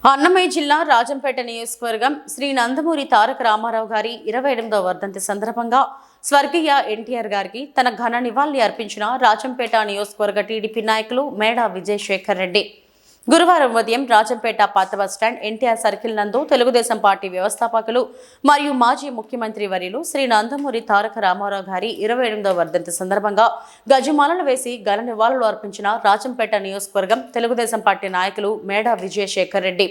అన్నమయ్య జిల్లా రాజంపేట నియోజకవర్గం శ్రీ నందమూరి తారక రామారావు గారి 28వ వర్ధంతి సందర్భంగా స్వర్గీయ ఎన్టీఆర్ గారికి తన ఘన నివాళి అర్పించిన రాజంపేట నియోజకవర్గ టీడీపీ నాయకులు మేడా విజయశేఖర్ రెడ్డి గురువారం ఉదయం రాజంపేట పాత బస్టాండ్ ఎన్టీఆర్ సర్కిల్ నందు తెలుగుదేశం పార్టీ వ్యవస్థాపకులు మరియు మాజీ ముఖ్యమంత్రి వర్యులు శ్రీ నందమూరి తారక రామారావు గారి 28వ వర్ధంతి సందర్భంగా గజమాలలు వేసి ఘన నివాళులు అర్పించిన రాజంపేట నియోజకవర్గం తెలుగుదేశం పార్టీ నాయకులు మేడా విజయశేఖర్ రెడ్డి.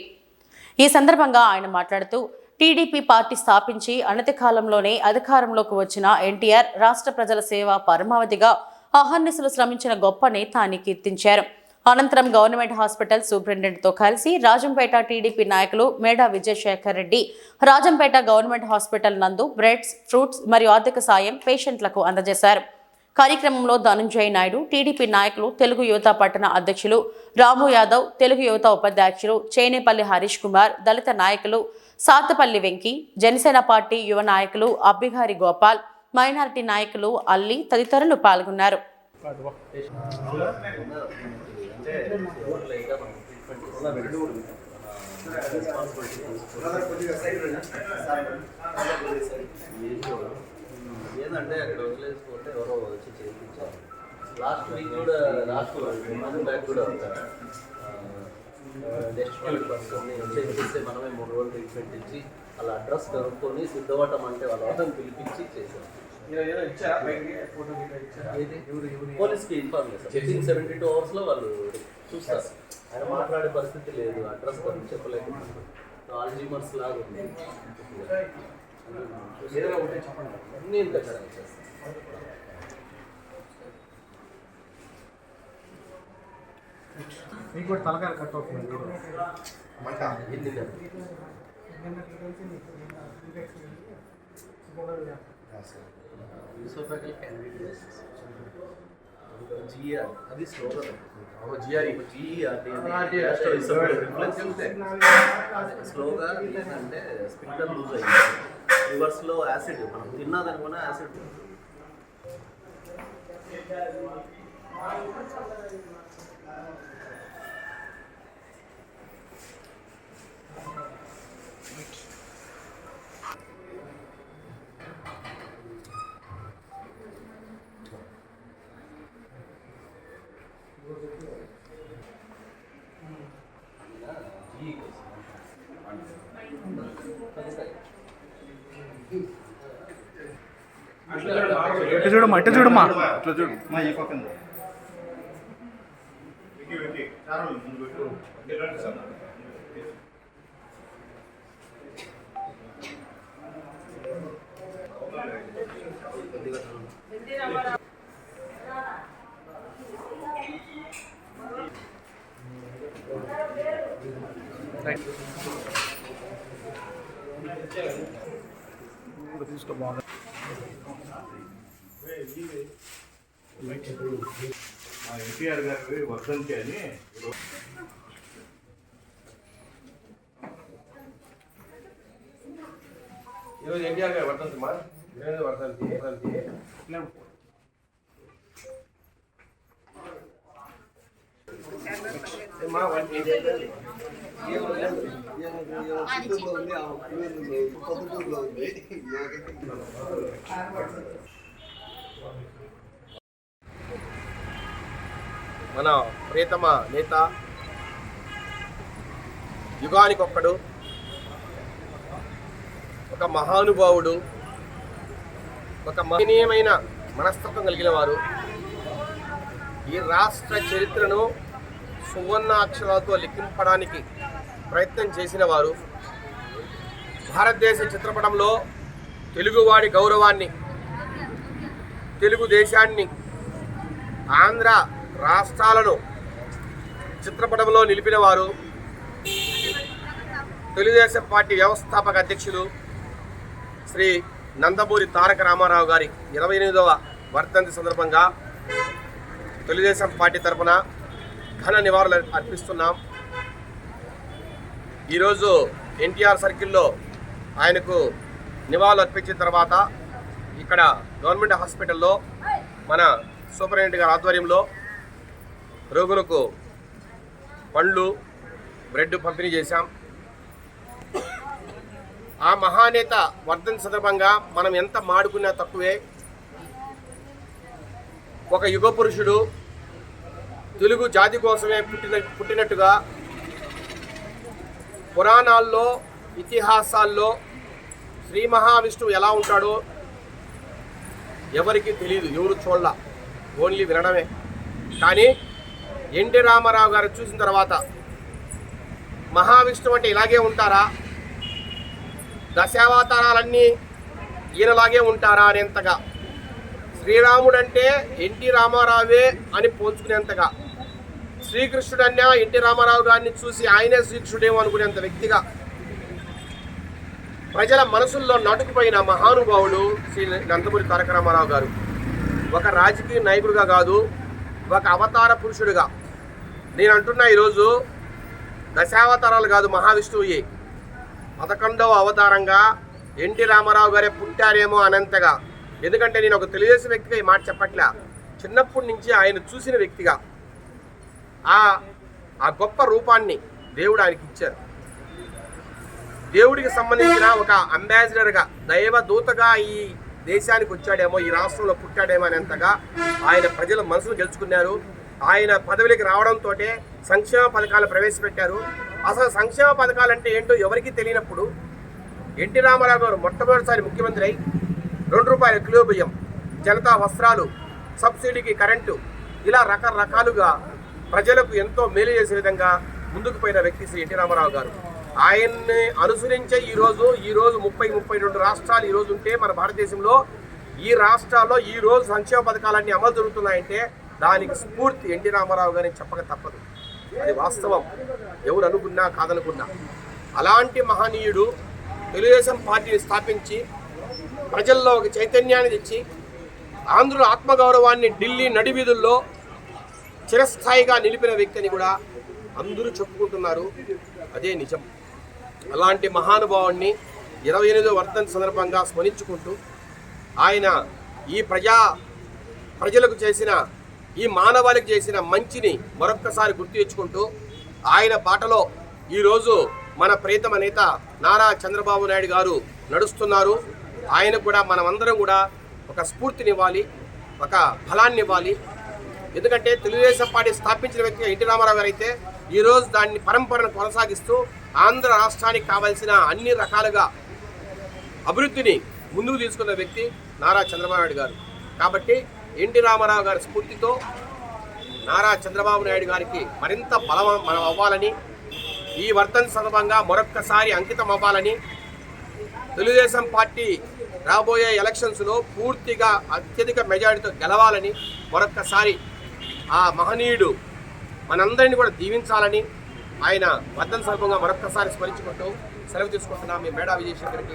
ఈ సందర్భంగా ఆయన మాట్లాడుతూ టీడీపీ పార్టీ స్థాపించి అనతి కాలంలోనే అధికారంలోకి వచ్చిన ఎన్టీఆర్ రాష్ట్ర ప్రజల సేవ పరమావధిగా అహర్నిశలు శ్రమించిన గొప్ప నేత అని కీర్తించారు. అనంతరం గవర్నమెంట్ హాస్పిటల్ సూపరింటెండెంట్తో కలిసి రాజంపేట టీడీపీ నాయకులు మేడా విజయశేఖర్ రెడ్డి రాజంపేట గవర్నమెంట్ హాస్పిటల్ నందు బ్రెడ్స్, ఫ్రూట్స్ మరియు ఆర్థిక సాయం పేషెంట్లకు అందజేశారు. కార్యక్రమంలో ధనంజయ నాయుడు, టీడీపీ నాయకులు, తెలుగు యువత పట్టణ అధ్యక్షులు రాము యాదవ్, తెలుగు యువత ఉపాధ్యక్షులు చేనేపల్లి హరీష్ కుమార్, దళిత నాయకులు సాతపల్లి వెంకీ, జనసేన పార్టీ యువ నాయకులు అబ్బిగారి గోపాల్, మైనారిటీ నాయకులు అల్లి తదితరులు పాల్గొన్నారు. ఏంటంటే అక్కడ వదిలేసిపోతే ఎవరో వచ్చి చేయించారు. లాస్ట్ వీక్ కూడా బ్యాక్ కూడా నెక్స్ట్ పర్సన్ని చేస్తే మనమే 3 రోజులు ట్రీట్మెంట్ ఇచ్చి వాళ్ళ అడ్రస్ కనుక్కొని సిద్ధవటం అంటే వాళ్ళ వాళ్ళని పిలిపించి చేశాం. పోలీస్కి ఇన్ఫార్మ్ చేశారు. 72 అవర్స్లో వాళ్ళు చూస్తారు. ఆయన మాట్లాడే పరిస్థితి లేదు, అడ్రస్ గురించి చెప్పలేకపోతుంది. ఆల్జీమర్స్ లాగా ఉంది. నేను ఖచ్చితంగా చేస్తాను. మీకు కూడా తలకాయలు కట్ అవుతుంది. జిఆర్ అది స్లోగా స్లోగా ఏంటంటే స్పిరిటర్ లూజ్ అయ్యింది. రివర్స్లో యాసిడ్ మనం తిన్నదనుకున్న యాసిడ్ చూడమ్మా ఇట్లా చూడమ్మా అట్లా చూడు మా ఈ పక్కన తీసుకో బాగుంది. మా ఎన్టీఆర్ గారి వర్ధంతి అని ఈరోజు ఎన్టీఆర్ గారి వర్ధంతి మా వర్ధంతి మన ప్రియతమ నేత, యుగానికొక్కడు, ఒక మహానుభావుడు, ఒక మహనీయమైన మనస్తత్వం కలిగిన వారు, ఈ రాష్ట్ర చరిత్రను సువర్ణ అక్షరాలతో లిఖింపడానికి ప్రయత్నం చేసిన వారు, భారతదేశ చిత్రపటంలో తెలుగువాడి గౌరవాన్ని, తెలుగుదేశాన్ని, ఆంధ్ర రాష్ట్రాలను చిత్రపటంలో నిలిపిన వారు, తెలుగుదేశం పార్టీ వ్యవస్థాపక అధ్యక్షులు శ్రీ నందమూరి తారక రామారావు గారి 28వ వర్ధంతి సందర్భంగా తెలుగుదేశం పార్టీ తరఫున ఘన నివాళులు అర్పిస్తున్నాం. ఈరోజు ఎన్టీఆర్ సర్కిల్లో ఆయనకు నివాళులు అర్పించిన తర్వాత ఇక్కడ గవర్నమెంట్ హాస్పిటల్లో మన సూపరింటెండెంట్ గారి ఆధ్వర్యంలో రోగులకు పండ్లు, బ్రెడ్ పంపిణీ చేశాం. ఆ మహానేత వర్ధంతి సందర్భంగా మనం ఎంత మాడుకున్నా తక్కువే. ఒక యుగ పురుషుడు తెలుగు జాతి కోసమే పుట్టినట్టుగా పురాణాల్లో ఇతిహాసాల్లో శ్రీ మహావిష్ణువు ఎలా ఉంటాడో ఎవరికి తెలియదు, ఎవరు చూడాల, ఓన్లీ వినడమే. కానీ ఎన్టీ రామారావు గారు చూసిన తర్వాత మహావిష్ణువు అంటే ఇలాగే ఉంటారా, దశావతారాలన్నీ ఈయనలాగే ఉంటారా అనేంతగా, శ్రీరాముడు అంటే ఎన్టీ రామారావే అని పోల్చుకునేంతగా, శ్రీకృష్ణుడన్నా ఎన్టీ రామారావు గారిని చూసి ఆయనే శ్రీకృష్ణుడేమో అనుకునేంత వ్యక్తిగా ప్రజల మనసుల్లో నాటుకుపోయిన మహానుభావుడు శ్రీ నందమూరి తారక రామారావు గారు. ఒక రాజకీయ నాయకుడిగా కాదు, ఒక అవతార పురుషుడిగా. నేను అంటున్నా, ఈరోజు దశావతారాలు కాదు, మహావిష్ణువు 11వ అవతారంగా ఎన్టీ రామారావు గారే పుట్టారేమో అనంతగా. ఎందుకంటే నేను ఒక తెలుగుదేశం వ్యక్తిగా ఈ మాట చెప్పట్లే, చిన్నప్పటి నుంచి ఆయన చూసిన వ్యక్తిగా ఆ గొప్ప రూపాన్ని దేవుడు ఆయనకి ఇచ్చారు. దేవుడికి సంబంధించిన ఒక అంబాసిడర్గా, దైవదూతగా ఈ దేశానికి వచ్చాడేమో, ఈ రాష్ట్రంలో పుట్టాడేమో అనేంతగా ఆయన ప్రజల మనసును గెలుచుకున్నారు. ఆయన పదవిలోకి రావడంతో సంక్షేమ పథకాలు ప్రవేశపెట్టారు. అసలు సంక్షేమ పథకాలు అంటే ఏంటో ఎవరికీ తెలియనప్పుడు ఎన్టీ రామారావు గారు మొట్టమొదటిసారి ముఖ్యమంత్రి అయి ₹2 కిలో బియ్యం, జనతా వస్త్రాలు, సబ్సిడీకి కరెంటు, ఇలా రకరకాలుగా ప్రజలకు ఎంతో మేలు చేసే విధంగా ముందుకు పోయిన వ్యక్తి శ్రీ ఎన్టీ రామారావు గారు. ఆయన్ని అనుసరించే ఈరోజు 32 రాష్ట్రాలు ఈరోజు ఉంటే మన భారతదేశంలో ఈ రాష్ట్రాల్లో ఈరోజు సంక్షేమ పథకాలన్నీ అమలు జరుగుతున్నాయంటే దానికి స్ఫూర్తి ఎన్టీ రామారావు గారిని చెప్పక తప్పదు. అది వాస్తవం, ఎవరు అనుకున్నా కాదనుకున్నా. అలాంటి మహనీయుడు తెలుగుదేశం పార్టీని స్థాపించి ప్రజల్లో ఒక చైతన్యాన్ని తెచ్చి ఆంధ్రుల ఆత్మగౌరవాన్ని ఢిల్లీ నడివీధుల్లో చిరస్థాయిగా నిలిపిన వ్యక్తిని కూడా అందరూ చెప్పుకుంటున్నారు. అదే నిజం. అలాంటి మహానుభావుణ్ణి 28వ వర్ధంతి సందర్భంగా స్మరించుకుంటూ ఆయన ఈ ప్రజలకు చేసిన, ఈ మానవాళికి చేసిన మంచిని మరొక్కసారి గుర్తు తెచ్చుకుంటూ ఆయన బాటలో ఈరోజు మన ప్రియతమ నేత నారా చంద్రబాబు నాయుడు గారు నడుస్తున్నారు. ఆయన కూడా మనమందరం కూడా ఒక స్ఫూర్తినివ్వాలి, ఒక బలాన్ని ఇవ్వాలి. ఎందుకంటే తెలుగుదేశం పార్టీ స్థాపించిన వ్యక్తి ఎన్టీ రామారావు గారు అయితే ఈరోజు దాన్ని పరంపరను కొనసాగిస్తూ ఆంధ్ర రాష్ట్రానికి కావాల్సిన అన్ని రకాలుగా అభివృద్ధిని ముందుకు తీసుకున్న వ్యక్తి నారా చంద్రబాబు నాయుడు గారు. కాబట్టి ఎన్టీ రామారావు గారి స్ఫూర్తితో నారా చంద్రబాబు నాయుడు గారికి మరింత బలం మనం అవ్వాలని, ఈ వర్ధంతి సందర్భంగా మరొక్కసారి అంకితం అవ్వాలని, తెలుగుదేశం పార్టీ రాబోయే ఎలక్షన్స్లో పూర్తిగా అత్యధిక మెజారిటీతో గెలవాలని, మరొక్కసారి ఆ మహనీయుడు మనందరినీ కూడా దీవించాలని ఆయన వర్ధంతి సందర్భంగా మరొక్కసారి స్మరించుకుంటూ సెలవు తీసుకుంటున్నాం. మీ మేడా విజయశేఖర్కి